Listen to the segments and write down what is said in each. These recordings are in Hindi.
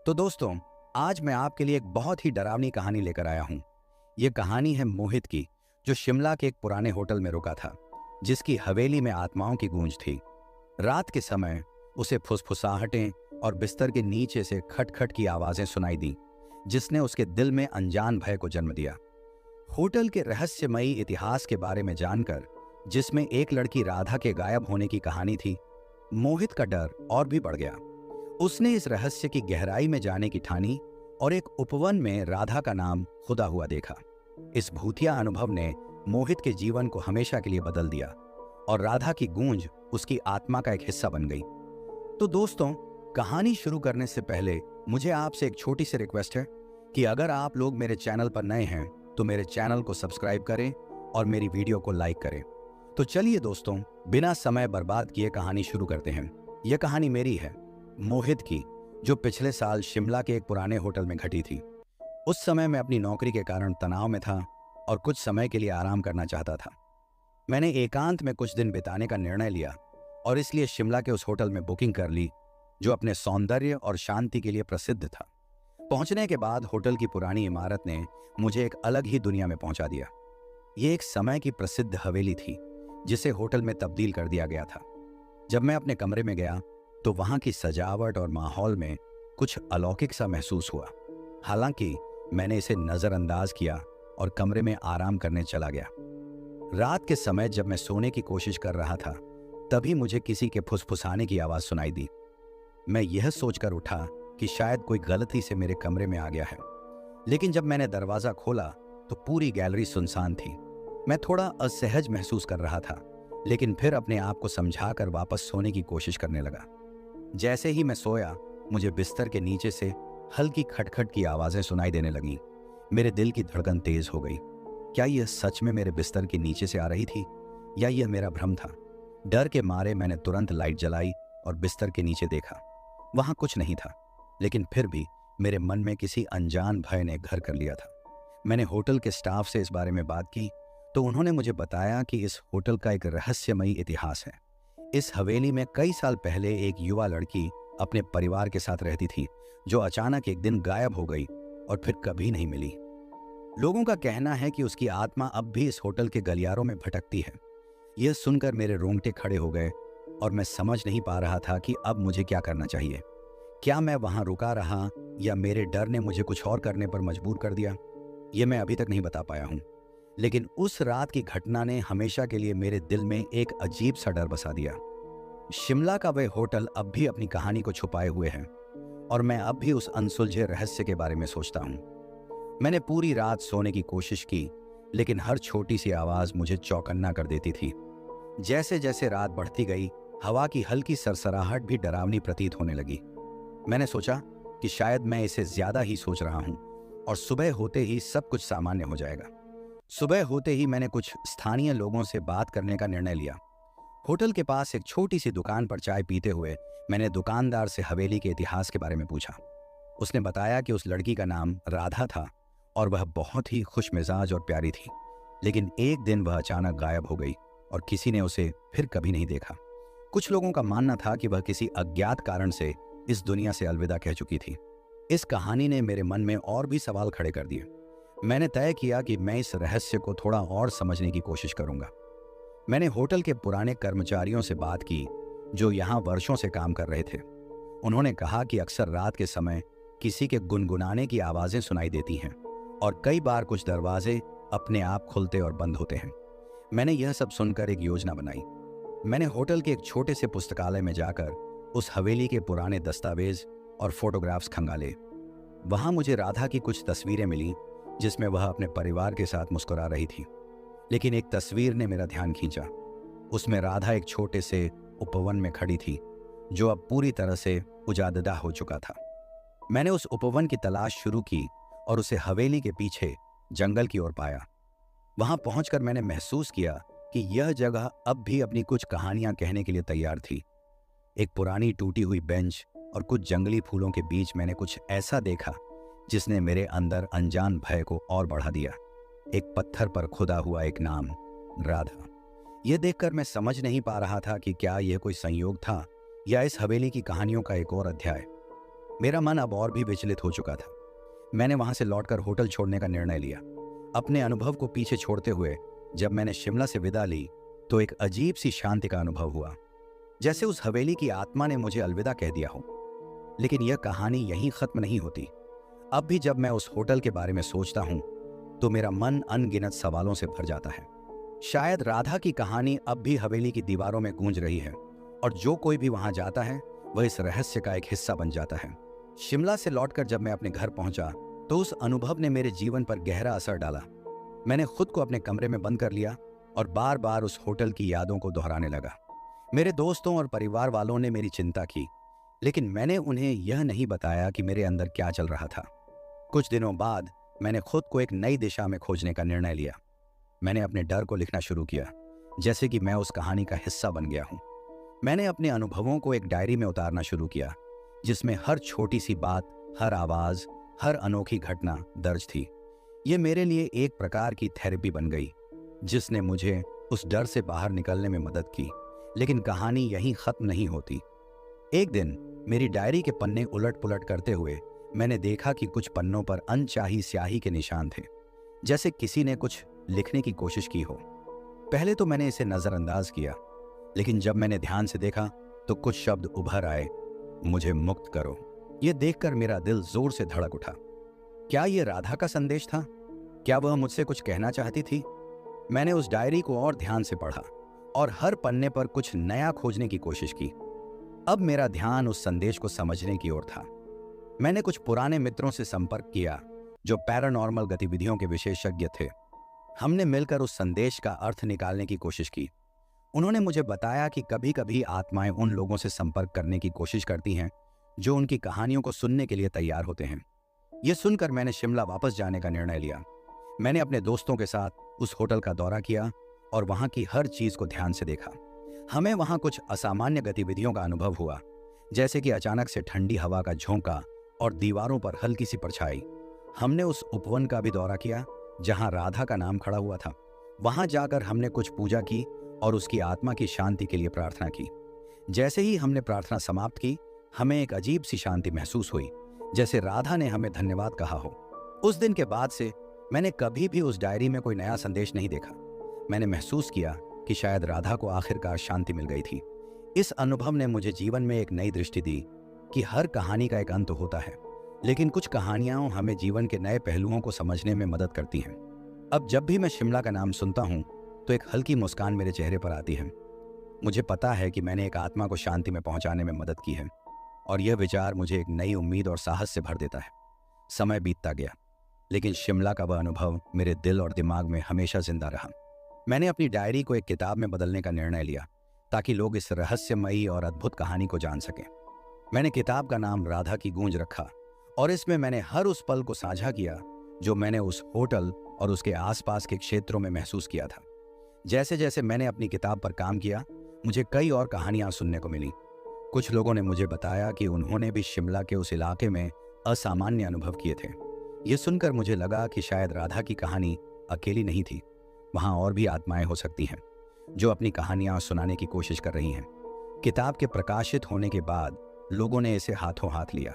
तो दोस्तों, आज मैं आपके लिए एक बहुत ही डरावनी कहानी लेकर आया हूं। यह कहानी है मोहित की, जो शिमला के एक पुराने होटल में रुका था, जिसकी हवेली में आत्माओं की गूंज थी। रात के समय उसे फुसफुसाहटें और बिस्तर के नीचे से खटखट की आवाजें सुनाई दी, जिसने उसके दिल में अनजान भय को जन्म दिया। होटल के रहस्यमयी इतिहास के बारे में जानकर, जिसमें एक लड़की राधा के गायब होने की कहानी थी, मोहित का डर और भी बढ़ गया। उसने इस रहस्य की गहराई में जाने की ठानी और एक उपवन में राधा का नाम खुदा हुआ देखा। इस भूतिया अनुभव ने मोहित के जीवन को हमेशा के लिए बदल दिया और राधा की गूंज उसकी आत्मा का एक हिस्सा बन गई। तो दोस्तों, कहानी शुरू करने से पहले मुझे आपसे एक छोटी सी रिक्वेस्ट है कि अगर आप लोग मेरे चैनल पर नए हैं तो मेरे चैनल को सब्सक्राइब करें और मेरी वीडियो को लाइक करें। तो चलिए दोस्तों, बिना समय बर्बाद किए कहानी शुरू करते हैं। यह कहानी मेरी है, मोहित की, जो पिछले साल शिमला के एक पुराने होटल में घटी थी। उस समय मैं अपनी नौकरी के कारण तनाव में था और कुछ समय के लिए आराम करना चाहता था। मैंने एकांत में कुछ दिन बिताने का निर्णय लिया और इसलिए शिमला के उस होटल में बुकिंग कर ली, जो अपने सौंदर्य और शांति के लिए प्रसिद्ध था। पहुंचने के बाद होटल की पुरानी इमारत ने मुझे एक अलग ही दुनिया में पहुंचा दिया। ये एक समय की प्रसिद्ध हवेली थी, जिसे होटल में तब्दील कर दिया गया था। जब मैं अपने कमरे में गया तो वहां की सजावट और माहौल में कुछ अलौकिक सा महसूस हुआ। हालांकि मैंने इसे नजरअंदाज किया और कमरे में आराम करने चला गया। रात के समय जब मैं सोने की कोशिश कर रहा था, तभी मुझे किसी के फुसफुसाने की आवाज सुनाई दी। मैं यह सोचकर उठा कि शायद कोई गलती से मेरे कमरे में आ गया है, लेकिन जब मैंने दरवाजा खोला तो पूरी गैलरी सुनसान थी। मैं थोड़ा असहज महसूस कर रहा था, लेकिन फिर अपने आप को समझाकर वापस सोने की कोशिश करने लगा। जैसे ही मैं सोया, मुझे बिस्तर के नीचे से हल्की खटखट की आवाजें सुनाई देने लगी। मेरे दिल की धड़कन तेज हो गई। क्या यह सच में मेरे बिस्तर के नीचे से आ रही थी या यह मेरा भ्रम था? डर के मारे मैंने तुरंत लाइट जलाई और बिस्तर के नीचे देखा। वहां कुछ नहीं था, लेकिन फिर भी मेरे मन में किसी अनजान भय ने घर कर लिया था। मैंने होटल के स्टाफ से इस बारे में बात की तो उन्होंने मुझे बताया कि इस होटल का एक रहस्यमयी इतिहास है। इस हवेली में कई साल पहले एक युवा लड़की अपने परिवार के साथ रहती थी, जो अचानक एक दिन गायब हो गई और फिर कभी नहीं मिली। लोगों का कहना है कि उसकी आत्मा अब भी इस होटल के गलियारों में भटकती है। यह सुनकर मेरे रोंगटे खड़े हो गए और मैं समझ नहीं पा रहा था कि अब मुझे क्या करना चाहिए। क्या मैं वहां रुका रहा या मेरे डर ने मुझे कुछ और करने पर मजबूर कर दिया? यह मैं अभी तक नहीं बता पाया हूं, लेकिन उस रात की घटना ने हमेशा के लिए मेरे दिल में एक अजीब सा डर बसा दिया। शिमला का वह होटल अब भी अपनी कहानी को छुपाए हुए है और मैं अब भी उस अनसुलझे रहस्य के बारे में सोचता हूं। मैंने पूरी रात सोने की कोशिश की, लेकिन हर छोटी सी आवाज मुझे चौकन्ना कर देती थी। जैसे जैसे रात बढ़ती गई, हवा की हल्की सरसराहट भी डरावनी प्रतीत होने लगी। मैंने सोचा कि शायद मैं इसे ज्यादा ही सोच रहा हूं और सुबह होते ही सब कुछ सामान्य हो जाएगा। सुबह होते ही मैंने कुछ स्थानीय लोगों से बात करने का निर्णय लिया। होटल के पास एक छोटी सी दुकान पर चाय पीते हुए मैंने दुकानदार से हवेली के इतिहास के बारे में पूछा। उसने बताया कि उस लड़की का नाम राधा था और वह बहुत ही खुश मिजाज और प्यारी थी, लेकिन एक दिन वह अचानक गायब हो गई और किसी ने उसे फिर कभी नहीं देखा। कुछ लोगों का मानना था कि वह किसी अज्ञात कारण से इस दुनिया से अलविदा कह चुकी थी। इस कहानी ने मेरे मन में और भी सवाल खड़े कर दिए। मैंने तय किया कि मैं इस रहस्य को थोड़ा और समझने की कोशिश करूंगा। मैंने होटल के पुराने कर्मचारियों से बात की, जो यहाँ वर्षों से काम कर रहे थे। उन्होंने कहा कि अक्सर रात के समय किसी के गुनगुनाने की आवाजें सुनाई देती हैं और कई बार कुछ दरवाजे अपने आप खुलते और बंद होते हैं। मैंने यह सब सुनकर एक योजना बनाई। मैंने होटल के एक छोटे से पुस्तकालय में जाकर उस हवेली के पुराने दस्तावेज और फोटोग्राफ्स खंगाले। वहां मुझे राधा की कुछ तस्वीरें मिली, जिसमें वह अपने परिवार के साथ मुस्कुरा रही थी। लेकिन एक तस्वीर ने मेरा ध्यान खींचा। उसमें राधा एक छोटे से उपवन में खड़ी थी, जो अब पूरी तरह से उजाददा हो चुका था। मैंने उस उपवन की तलाश शुरू की और उसे हवेली के पीछे जंगल की ओर पाया। वहां पहुंचकर मैंने महसूस किया कि यह जगह अब भी अपनी कुछ कहानियां कहने के लिए तैयार थी। एक पुरानी टूटी हुई बेंच और कुछ जंगली फूलों के बीच मैंने कुछ ऐसा देखा जिसने मेरे अंदर अनजान भय को और बढ़ा दिया। एक पत्थर पर खुदा हुआ एक नाम, राधा। यह देखकर मैं समझ नहीं पा रहा था कि क्या यह कोई संयोग था या इस हवेली की कहानियों का एक और अध्याय। मेरा मन अब और भी विचलित हो चुका था। मैंने वहां से लौटकर होटल छोड़ने का निर्णय लिया। अपने अनुभव को पीछे छोड़ते हुए जब मैंने शिमला से विदा ली तो एक अजीब सी शांति का अनुभव हुआ, जैसे उस हवेली की आत्मा ने मुझे अलविदा कह दिया हो। लेकिन यह कहानी यहीं खत्म नहीं होती। अब भी जब मैं उस होटल के बारे में सोचता हूं तो मेरा मन अनगिनत सवालों से भर जाता है। शायद राधा की कहानी अब भी हवेली की दीवारों में गूंज रही है और जो कोई भी वहां जाता है वह इस रहस्य का एक हिस्सा बन जाता है। शिमला से लौटकर जब मैं अपने घर पहुंचा तो उस अनुभव ने मेरे जीवन पर गहरा असर डाला। मैंने खुद को अपने कमरे में बंद कर लिया और बार बार उस होटल की यादों को दोहराने लगा। मेरे दोस्तों और परिवार वालों ने मेरी चिंता की, लेकिन मैंने उन्हें यह नहीं बताया कि मेरे अंदर क्या चल रहा था। कुछ दिनों बाद मैंने खुद को एक नई दिशा में खोजने का निर्णय लिया। मैंने अपने डर को लिखना शुरू किया, जैसे कि मैं उस कहानी का हिस्सा बन गया हूं। मैंने अपने अनुभवों को एक डायरी में उतारना शुरू किया, जिसमें हर छोटी सी बात, हर आवाज, हर अनोखी घटना दर्ज थी। ये मेरे लिए एक प्रकार की थेरेपी बन गई, जिसने मुझे उस डर से बाहर निकलने में मदद की। लेकिन कहानी यहीं खत्म नहीं होती। एक दिन मेरी डायरी के पन्ने उलट पुलट करते हुए मैंने देखा कि कुछ पन्नों पर अनचाही स्याही के निशान थे, जैसे किसी ने कुछ लिखने की कोशिश की हो। पहले तो मैंने इसे नजरअंदाज किया, लेकिन जब मैंने ध्यान से देखा तो कुछ शब्द उभर आए, मुझे मुक्त करो। यह देखकर मेरा दिल जोर से धड़क उठा। क्या यह राधा का संदेश था? क्या वह मुझसे कुछ कहना चाहती थी? मैंने उस डायरी को और ध्यान से पढ़ा और हर पन्ने पर कुछ नया खोजने की कोशिश की। अब मेरा ध्यान उस संदेश को समझने की ओर था। मैंने कुछ पुराने मित्रों से संपर्क किया जो पैरानॉर्मल गतिविधियों के विशेषज्ञ थे। हमने मिलकर उस संदेश का अर्थ निकालने की कोशिश की। उन्होंने मुझे बताया कि कभी कभी आत्माएं उन लोगों से संपर्क करने की कोशिश करती हैं जो उनकी कहानियों को सुनने के लिए तैयार होते हैं। यह सुनकर मैंने शिमला वापस जाने का निर्णय लिया। मैंने अपने दोस्तों के साथ उस होटल का दौरा किया और वहां की हर चीज को ध्यान से देखा। हमें वहां कुछ असामान्य गतिविधियों का अनुभव हुआ, जैसे कि अचानक से ठंडी हवा का झोंका और दीवारों पर हल्की सी परछाई। हमने उस उपवन का भी दौरा किया जहां राधा का नाम खड़ा हुआ था। वहां जाकर हमने कुछ पूजा की और उसकी आत्मा की शांति के लिए प्रार्थना की। जैसे ही हमने प्रार्थना समाप्त की, हमें एक अजीब सी शांति महसूस हुई, जैसे राधा ने हमें धन्यवाद कहा हो। उस दिन के बाद से मैंने कभी भी उस डायरी में कोई नया संदेश नहीं देखा। मैंने महसूस किया कि शायद राधा को आखिरकार शांति मिल गई थी। इस अनुभव ने मुझे जीवन में एक नई दृष्टि दी कि हर कहानी का एक अंत होता है, लेकिन कुछ कहानियां हमें जीवन के नए पहलुओं को समझने में मदद करती हैं। अब जब भी मैं शिमला का नाम सुनता हूं तो एक हल्की मुस्कान मेरे चेहरे पर आती है। मुझे पता है कि मैंने एक आत्मा को शांति में पहुंचाने में मदद की है और यह विचार मुझे एक नई उम्मीद और साहस से भर देता है। समय बीतता गया, लेकिन शिमला का वह अनुभव मेरे दिल और दिमाग में हमेशा जिंदा रहा। मैंने अपनी डायरी को एक किताब में बदलने का निर्णय लिया ताकि लोग इस रहस्यमयी और अद्भुत कहानी को जान सकें। मैंने किताब का नाम राधा की गूंज रखा और इसमें मैंने हर उस पल को साझा किया जो मैंने उस होटल और उसके आसपास के क्षेत्रों में महसूस किया था। जैसे जैसे मैंने अपनी किताब पर काम किया, मुझे कई और कहानियां सुनने को मिली। कुछ लोगों ने मुझे बताया कि उन्होंने भी शिमला के उस इलाके में असामान्य अनुभव किए थे। ये सुनकर मुझे लगा कि शायद राधा की कहानी अकेली नहीं थी। वहां और भी आत्माएं हो सकती हैं जो अपनी कहानियां सुनाने की कोशिश कर रही हैं। किताब के प्रकाशित होने के बाद लोगों ने इसे हाथों हाथ लिया।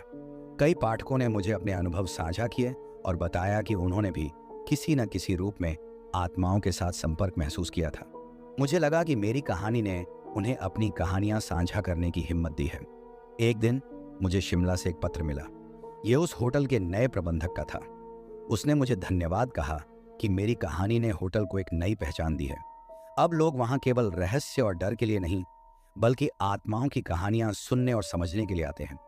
कई पाठकों ने मुझे अपने अनुभव साझा किए और बताया कि उन्होंने भी किसी न किसी रूप में आत्माओं के साथ संपर्क महसूस किया था। मुझे लगा कि मेरी कहानी ने उन्हें अपनी कहानियां साझा करने की हिम्मत दी है। एक दिन मुझे शिमला से एक पत्र मिला। यह उस होटल के नए प्रबंधक का था। उसने मुझे धन्यवाद कहा कि मेरी कहानी ने होटल को एक नई पहचान दी है। अब लोग वहां केवल रहस्य और डर के लिए नहीं, बल्कि आत्माओं की कहानियां सुनने और समझने के लिए आते हैं।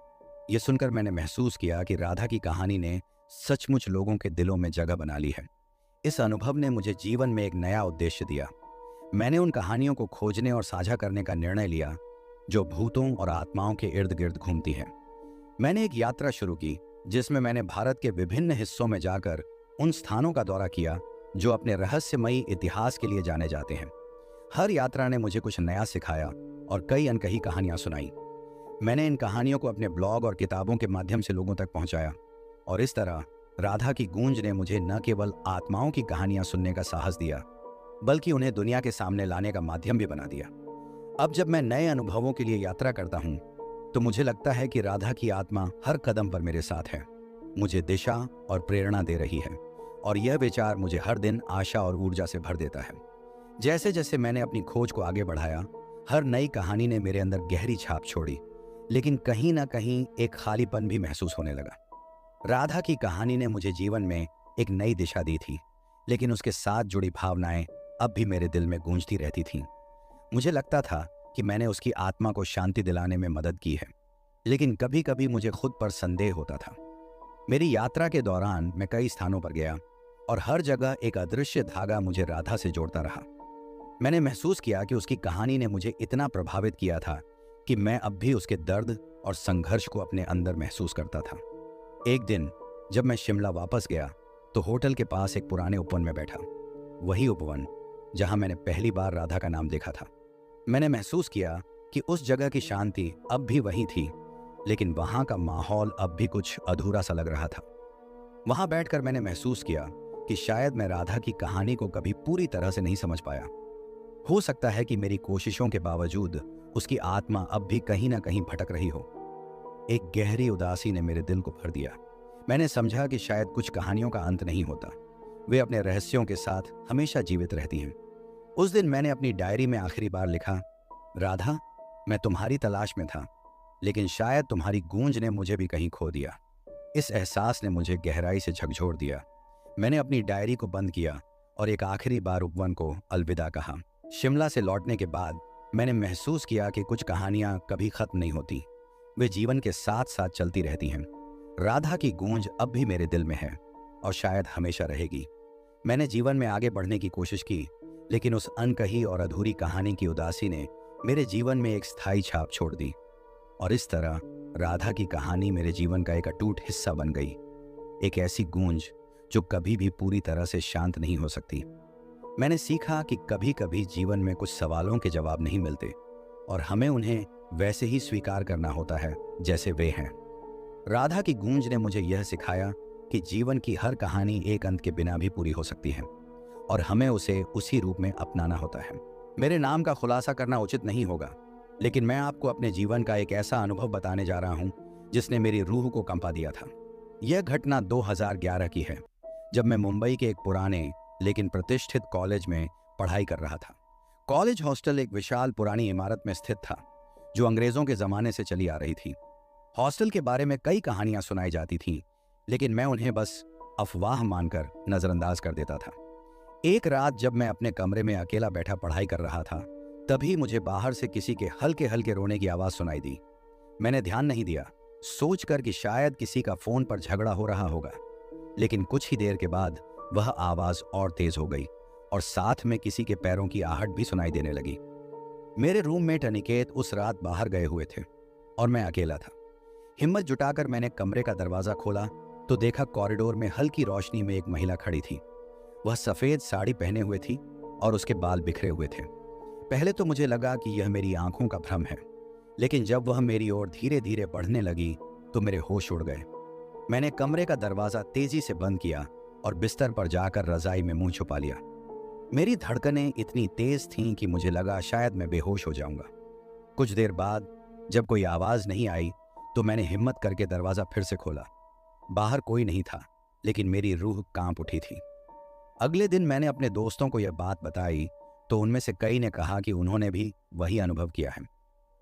यह सुनकर मैंने महसूस किया कि राधा की कहानी ने सचमुच लोगों के दिलों में जगह बना ली है। इस अनुभव ने मुझे जीवन में एक नया उद्देश्य दिया। मैंने उन कहानियों को खोजने और साझा करने का निर्णय लिया जो भूतों और आत्माओं के इर्द गिर्द घूमती हैं। मैंने एक यात्रा शुरू की जिसमें मैंने भारत के विभिन्न हिस्सों में जाकर उन स्थानों का दौरा किया जो अपने रहस्यमयी इतिहास के लिए जाने जाते हैं। हर यात्रा ने मुझे कुछ नया सिखाया और कई अनकही कहानियां सुनाई। मैंने इन कहानियों को अपने ब्लॉग और किताबों के माध्यम से लोगों तक पहुंचाया और इस तरह राधा की गूंज ने मुझे न केवल आत्माओं की कहानियां सुनने का साहस दिया, बल्कि उन्हें दुनिया के सामने लाने का माध्यम भी बना दिया। अब जब मैं नए अनुभवों के लिए यात्रा करता हूं तो मुझे लगता है कि राधा की आत्मा हर कदम पर मेरे साथ है, मुझे दिशा और प्रेरणा दे रही है, और यह विचार मुझे हर दिन आशा और ऊर्जा से भर देता है। जैसे जैसे मैंने अपनी खोज को आगे बढ़ाया, हर नई कहानी ने मेरे अंदर गहरी छाप छोड़ी, लेकिन कहीं ना कहीं एक खालीपन भी महसूस होने लगा। राधा की कहानी ने मुझे जीवन में एक नई दिशा दी थी, लेकिन उसके साथ जुड़ी भावनाएं अब भी मेरे दिल में गूंजती रहती थीं। मुझे लगता था कि मैंने उसकी आत्मा को शांति दिलाने में मदद की है, लेकिन कभी कभी मुझे खुद पर संदेह होता था। मेरी यात्रा के दौरान मैं कई स्थानों पर गया, और हर जगह एक अदृश्य धागा मुझे राधा से जोड़ता रहा। मैंने महसूस किया कि उसकी कहानी ने मुझे इतना प्रभावित किया था कि मैं अब भी उसके दर्द और संघर्ष को अपने अंदर महसूस करता था। एक दिन जब मैं शिमला वापस गया तो होटल के पास एक पुराने उपवन में बैठा, वही उपवन जहां मैंने पहली बार राधा का नाम देखा था। मैंने महसूस किया कि उस जगह की शांति अब भी वही थी, लेकिन वहां का माहौल अब भी कुछ अधूरा सा लग रहा था। वहां बैठकर मैंने महसूस किया कि शायद मैं राधा की कहानी को कभी पूरी तरह से नहीं समझ पाया। हो सकता है कि मेरी कोशिशों के बावजूद उसकी आत्मा अब भी कहीं ना कहीं भटक रही हो। एक गहरी उदासी ने मेरे दिल को भर दिया। मैंने समझा कि शायद कुछ कहानियों का अंत नहीं होता, वे अपने रहस्यों के साथ हमेशा जीवित रहती हैं। उस दिन मैंने अपनी डायरी में आखिरी बार लिखा, राधा, मैं तुम्हारी तलाश में था, लेकिन शायद तुम्हारी गूंज ने मुझे भी कहीं खो दिया। इस एहसास ने मुझे गहराई से झकझोर दिया। मैंने अपनी डायरी को बंद किया और एक आखिरी बार उपवन को अलविदा कहा। शिमला से लौटने के बाद मैंने महसूस किया कि कुछ कहानियां कभी खत्म नहीं होती, वे जीवन के साथ साथ चलती रहती हैं। राधा की गूंज अब भी मेरे दिल में है और शायद हमेशा रहेगी। मैंने जीवन में आगे बढ़ने की कोशिश की, लेकिन उस अनकही और अधूरी कहानी की उदासी ने मेरे जीवन में एक स्थायी छाप छोड़ दी, और इस तरह राधा की कहानी मेरे जीवन का एक अटूट हिस्सा बन गई। एक ऐसी गूंज जो कभी भी पूरी तरह से शांत नहीं हो सकती। मैंने सीखा कि कभी कभी जीवन में कुछ सवालों के जवाब नहीं मिलते, और हमें उन्हें वैसे ही स्वीकार करना होता है जैसे वे हैं। राधा की गूंज ने मुझे यह सिखाया कि जीवन की हर कहानी एक अंत के बिना भी पूरी हो सकती है, और हमें उसे उसी रूप में अपनाना होता है। मेरे नाम का खुलासा करना उचित नहीं होगा, लेकिन मैं आपको अपने जीवन का एक ऐसा अनुभव बताने जा रहा हूं जिसने मेरी रूह को कंपा दिया था। यह घटना 2011 की है, जब मैं मुंबई के एक पुराने लेकिन प्रतिष्ठित कॉलेज में पढ़ाई कर रहा था। कॉलेज हॉस्टल एक विशाल पुरानी इमारत में स्थित था, जो अंग्रेजों के जमाने से चली आ रही थी। हॉस्टल के बारे में कई कहानियां सुनाई जाती थीं, लेकिन मैं उन्हें बस अफवाह मानकर नजरअंदाज कर देता था। एक रात जब मैं अपने कमरे में अकेला बैठा पढ़ाई कर रहा था, तभी मुझे बाहर से किसी के हल्के हल्के रोने की आवाज सुनाई दी। मैंने ध्यान नहीं दिया, सोचकर कि शायद किसी का फोन पर झगड़ा हो रहा होगा, लेकिन कुछ ही देर के बाद वह आवाज और तेज हो गई, और साथ में किसी के पैरों की आहट भी सुनाई देने लगी। मेरे रूममेट अनिकेत उस रात बाहर गए हुए थे और मैं अकेला था। हिम्मत जुटाकर मैंने कमरे का दरवाजा खोला तो देखा कॉरिडोर में हल्की रोशनी में एक महिला खड़ी थी। वह सफेद साड़ी पहने हुए थी और उसके बाल बिखरे हुए थे। पहले तो मुझे लगा कि यह मेरी आंखों का भ्रम है, लेकिन जब वह मेरी ओर धीरे धीरे बढ़ने लगी तो मेरे होश उड़ गए। मैंने कमरे का दरवाजा तेजी से बंद किया और बिस्तर पर जाकर रजाई में मुंह छुपा लिया। मेरी धड़कनें इतनी तेज थीं कि मुझे लगा शायद मैं बेहोश हो जाऊंगा। कुछ देर बाद जब कोई आवाज नहीं आई तो मैंने हिम्मत करके दरवाजा फिर से खोला। बाहर कोई नहीं था, लेकिन मेरी रूह कांप उठी थी। अगले दिन मैंने अपने दोस्तों को यह बात बताई तो उनमें से कई ने कहा कि उन्होंने भी वही अनुभव किया है।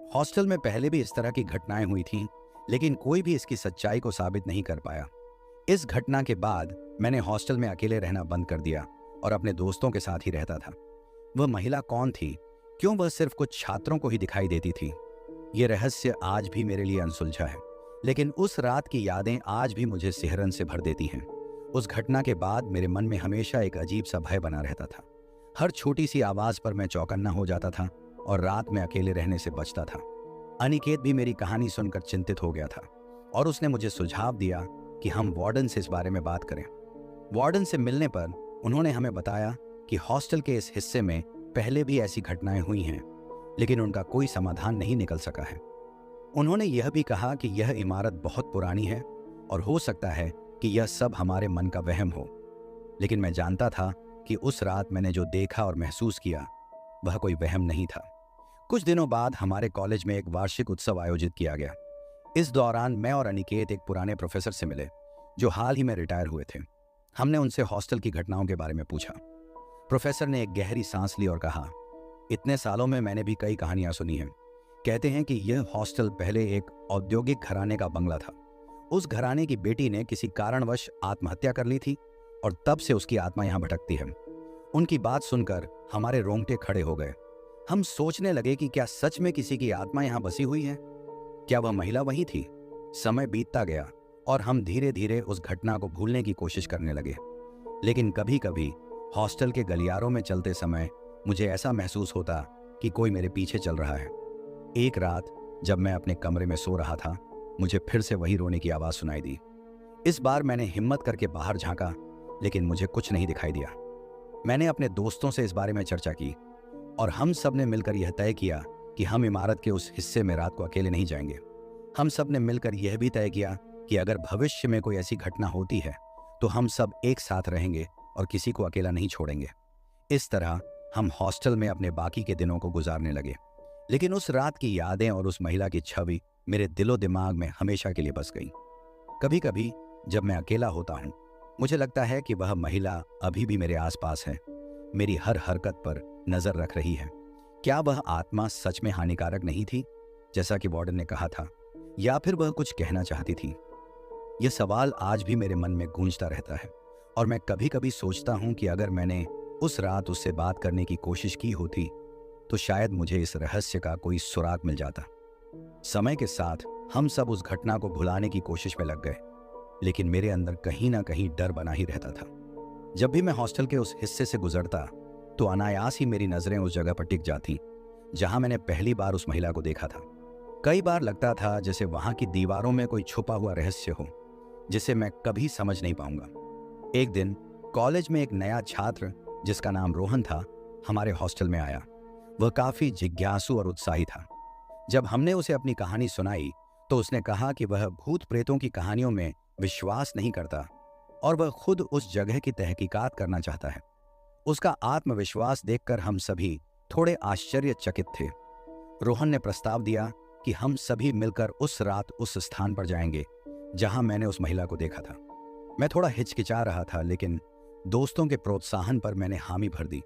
हॉस्टल में पहले भी इस तरह की घटनाएं हुई थीं, लेकिन कोई भी इसकी सच्चाई को साबित नहीं कर पाया। इस घटना के बाद मैंने हॉस्टल में अकेले रहना बंद कर दिया और अपने दोस्तों के साथ ही रहता था। वह महिला कौन थी? क्यों वह सिर्फ कुछ छात्रों को ही दिखाई देती थी? ये रहस्य आज भी मेरे लिए अनसुलझा है, लेकिन उस रात की यादें आज भी मुझे सिहरन से भर देती हैं। उस घटना के बाद मेरे मन में हमेशा एक अजीब सा भय बना रहता था। हर छोटी सी आवाज पर मैं चौकन्ना हो जाता था और रात में अकेले रहने से बचता था। अनिकेत भी मेरी कहानी सुनकर चिंतित हो गया था और उसने मुझे सुझाव दिया कि हम वार्डन से इस बारे में बात करें। वार्डन से मिलने पर उन्होंने हमें बताया कि हॉस्टल के इस हिस्से में पहले भी ऐसी घटनाएं हुई हैं, लेकिन उनका कोई समाधान नहीं निकल सका है। उन्होंने यह भी कहा कि यह इमारत बहुत पुरानी है और हो सकता है कि यह सब हमारे मन का वहम हो, लेकिन मैं जानता था कि उस रात मैंने जो देखा और महसूस किया वह कोई वहम नहीं था। कुछ दिनों बाद हमारे कॉलेज में एक वार्षिक उत्सव आयोजित किया गया। इस दौरान मैं और अनिकेत एक पुराने प्रोफेसर से मिले जो हाल ही में रिटायर हुए थे। हमने उनसे हॉस्टल की घटनाओं के बारे में पूछा। प्रोफेसर ने एक गहरी सांस ली और कहा, इतने सालों में मैंने भी कई कहानियां सुनी हैं। कहते हैं कि यह हॉस्टल पहले एक औद्योगिक घराने का बंगला था। उस घराने की बेटी ने किसी कारणवश आत्महत्या कर ली थी और तब से उसकी आत्मा यहाँ भटकती है। उनकी बात सुनकर हमारे रोंगटे खड़े हो गए। हम सोचने लगे कि क्या सच में किसी की आत्मा यहाँ बसी हुई है? क्या वह महिला वही थी? समय बीतता गया और हम धीरे धीरे उस घटना को भूलने की कोशिश करने लगे। लेकिन कभी कभी हॉस्टल के गलियारों में चलते समय मुझे ऐसा महसूस होता कि कोई मेरे पीछे चल रहा है। एक रात जब मैं अपने कमरे में सो रहा था, मुझे फिर से वही रोने की आवाज़ सुनाई दी। इस बार मैंने हिम्मत करके बाहर झांका, लेकिन मुझे कुछ नहीं दिखाई दिया। मैंने अपने दोस्तों से इस बारे में चर्चा की और हम सब ने मिलकर यह तय किया कि हम इमारत के उस हिस्से में रात को अकेले नहीं जाएंगे। हम सब ने मिलकर यह भी तय किया कि अगर भविष्य में कोई ऐसी घटना होती है तो हम सब एक साथ रहेंगे और किसी को अकेला नहीं छोड़ेंगे। इस तरह हम हॉस्टल में अपने बाकी के दिनों को गुजारने लगे। लेकिन उस रात की यादें और उस महिला की छवि मेरे दिलो दिमाग में हमेशा के लिए बस गई। कभी कभी जब मैं अकेला होता हूँ, मुझे लगता है कि वह महिला अभी भी मेरे आसपास है, मेरी हर हरकत पर नजर रख रही है। क्या वह आत्मा सच में हानिकारक नहीं थी, जैसा कि वार्डन ने कहा था, या फिर वह कुछ कहना चाहती थी? यह सवाल आज भी मेरे मन में गूंजता रहता है और मैं कभी कभी सोचता हूं कि अगर मैंने उस रात उससे बात करने की कोशिश की होती तो शायद मुझे इस रहस्य का कोई सुराग मिल जाता। समय के साथ हम सब उस घटना को भुलाने की कोशिश में लग गए, लेकिन मेरे अंदर कहीं ना कहीं डर बना ही रहता था। जब भी मैं हॉस्टल के उस हिस्से से गुजरता तो अनायास ही मेरी नजरें उस जगह पर टिक जाती जहां मैंने पहली बार उस महिला को देखा था। कई बार लगता था जैसे वहां की दीवारों में कोई छुपा हुआ रहस्य हो जिसे मैं कभी समझ नहीं पाऊंगा। एक दिन कॉलेज में एक नया छात्र जिसका नाम रोहन था, हमारे हॉस्टल में आया। वह काफी जिज्ञासु और उत्साही था। जब हमने उसे अपनी कहानी सुनाई तो उसने कहा कि वह भूत प्रेतों की कहानियों में विश्वास नहीं करता और वह खुद उस जगह की तहकीकात करना चाहता है। उसका आत्मविश्वास देखकर हम सभी थोड़े आश्चर्यचकित थे। रोहन ने प्रस्ताव दिया कि हम सभी मिलकर उस रात उस स्थान पर जाएंगे जहां मैंने उस महिला को देखा था। मैं थोड़ा हिचकिचा रहा था, लेकिन दोस्तों के प्रोत्साहन पर मैंने हामी भर दी।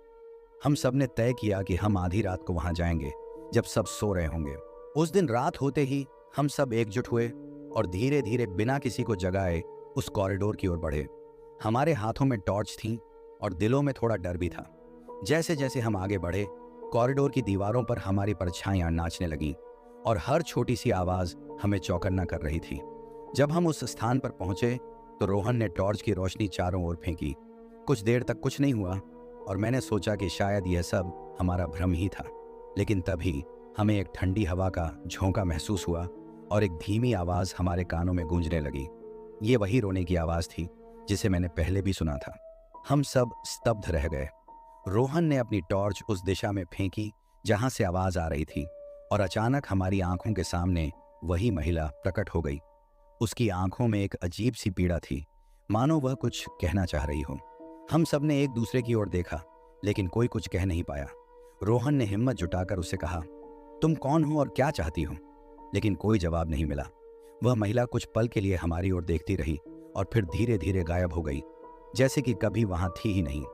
हम सब ने तय किया कि हम आधी रात को वहां जाएंगे जब सब सो रहे होंगे। उस दिन रात होते ही हम सब एकजुट हुए और धीरे धीरे बिना किसी को जगाए उस कॉरिडोर की ओर बढ़े। हमारे हाथों में टॉर्च थी और दिलों में थोड़ा डर भी था। जैसे जैसे हम आगे बढ़े, कॉरिडोर की दीवारों पर हमारी परछाइयां नाचने लगीं और हर छोटी सी आवाज हमें चौकन्ना कर रही थी। जब हम उस स्थान पर पहुंचे तो रोहन ने टॉर्च की रोशनी चारों ओर फेंकी। कुछ देर तक कुछ नहीं हुआ और मैंने सोचा कि शायद यह सब हमारा भ्रम ही था। लेकिन तभी हमें एक ठंडी हवा का झोंका महसूस हुआ और एक धीमी आवाज हमारे कानों में गूंजने लगी। ये वही रोने की आवाज थी जिसे मैंने पहले भी सुना था। हम सब स्तब्ध रह गए। रोहन ने अपनी टॉर्च उस दिशा में फेंकी जहां से आवाज आ रही थी और अचानक हमारी आंखों के सामने वही महिला प्रकट हो गई। उसकी आंखों में एक अजीब सी पीड़ा थी, मानो वह कुछ कहना चाह रही हो। हम सब ने एक दूसरे की ओर देखा, लेकिन कोई कुछ कह नहीं पाया। रोहन ने हिम्मत जुटाकर उससे कहा, तुम कौन हो और क्या चाहती हो? लेकिन कोई जवाब नहीं मिला। वह महिला कुछ पल के लिए हमारी ओर देखती रही और फिर धीरे धीरे गायब हो गई, जैसे कि कभी वहां थी ही नहीं।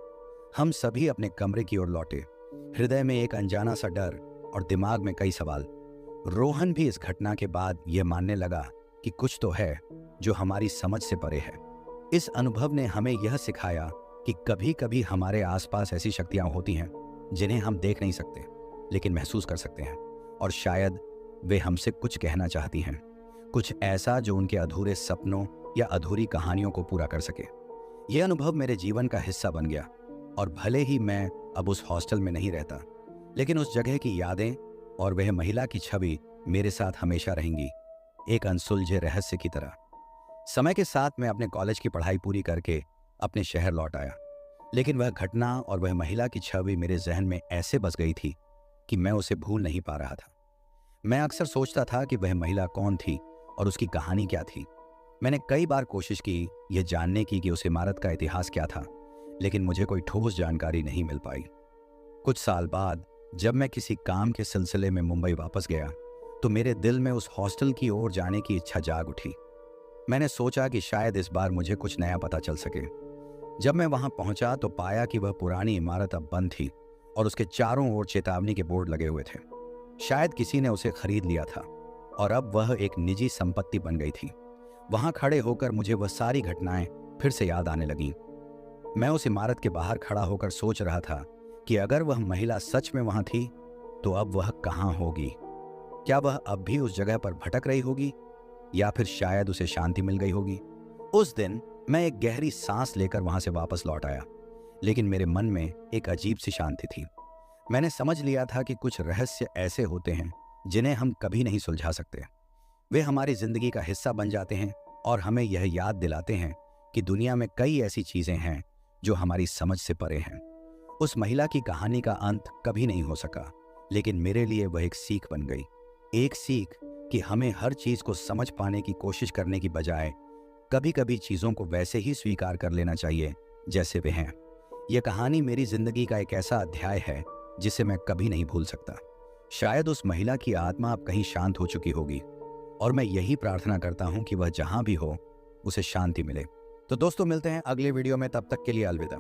हम सभी अपने कमरे की ओर लौटे, हृदय में एक अनजाना सा डर और दिमाग में कई सवाल। रोहन भी इस घटना के बाद यह मानने लगा कि कुछ तो है जो हमारी समझ से परे है। इस अनुभव ने हमें यह सिखाया कि कभी कभी हमारे आसपास ऐसी शक्तियां होती हैं जिन्हें हम देख नहीं सकते लेकिन महसूस कर सकते हैं, और शायद वे हमसे कुछ कहना चाहती हैं, कुछ ऐसा जो उनके अधूरे सपनों या अधूरी कहानियों को पूरा कर सके। यह अनुभव मेरे जीवन का हिस्सा बन गया और भले ही मैं अब उस हॉस्टल में नहीं रहता, लेकिन उस जगह की यादें और वह महिला की छवि मेरे साथ हमेशा रहेंगी, एक अनसुलझे रहस्य की तरह। समय के साथ मैं अपने कॉलेज की पढ़ाई पूरी करके अपने शहर लौट आया, लेकिन वह घटना और वह महिला की छवि मेरे जहन में ऐसे बस गई थी कि मैं उसे भूल नहीं पा रहा था। मैं अक्सर सोचता था कि वह महिला कौन थी और उसकी कहानी क्या थी। मैंने कई बार कोशिश की यह जानने की कि उस इमारत का इतिहास क्या था, लेकिन मुझे कोई ठोस जानकारी नहीं मिल पाई। कुछ साल बाद जब मैं किसी काम के सिलसिले में मुंबई वापस गया तो मेरे दिल में उस हॉस्टल की ओर जाने की इच्छा जाग उठी। मैंने सोचा कि शायद इस बार मुझे कुछ नया पता चल सके। जब मैं वहां पहुंचा तो पाया कि वह पुरानी इमारत अब बंद थी और उसके चारों ओर चेतावनी के बोर्ड लगे हुए थे। शायद किसी ने उसे खरीद लिया था और अब वह एक निजी संपत्ति बन गई थी। वहां खड़े होकर मुझे वह सारी घटनाएं फिर से याद आने लगीं। मैं उस इमारत के बाहर खड़ा होकर सोच रहा था कि अगर वह महिला सच में वहां थी तो अब वह कहां होगी। क्या वह अब भी उस जगह पर भटक रही होगी या फिर शायद उसे शांति मिल गई होगी। उस दिन मैं एक गहरी सांस लेकर वहां से वापस लौट आया, लेकिन मेरे मन में एक अजीब सी शांति थी। मैंने समझ लिया था कि कुछ रहस्य ऐसे होते हैं जिन्हें हम कभी नहीं सुलझा सकते। वे हमारी जिंदगी का हिस्सा बन जाते हैं और हमें यह याद दिलाते हैं कि दुनिया में कई ऐसी चीजें हैं जो हमारी समझ से परे हैं। उस महिला की कहानी का अंत कभी नहीं हो सका, लेकिन मेरे लिए वह एक सीख बन गई। एक सीख कि हमें हर चीज को समझ पाने की कोशिश करने की बजाय कभी कभी चीजों को वैसे ही स्वीकार कर लेना चाहिए जैसे वे हैं। यह कहानी मेरी जिंदगी का एक ऐसा अध्याय है जिसे मैं कभी नहीं भूल सकता। शायद उस महिला की आत्मा अब कहीं शांत हो चुकी होगी और मैं यही प्रार्थना करता हूं कि वह जहां भी हो उसे शांति मिले। तो दोस्तों, मिलते हैं अगले वीडियो में, तब तक के लिए अलविदा।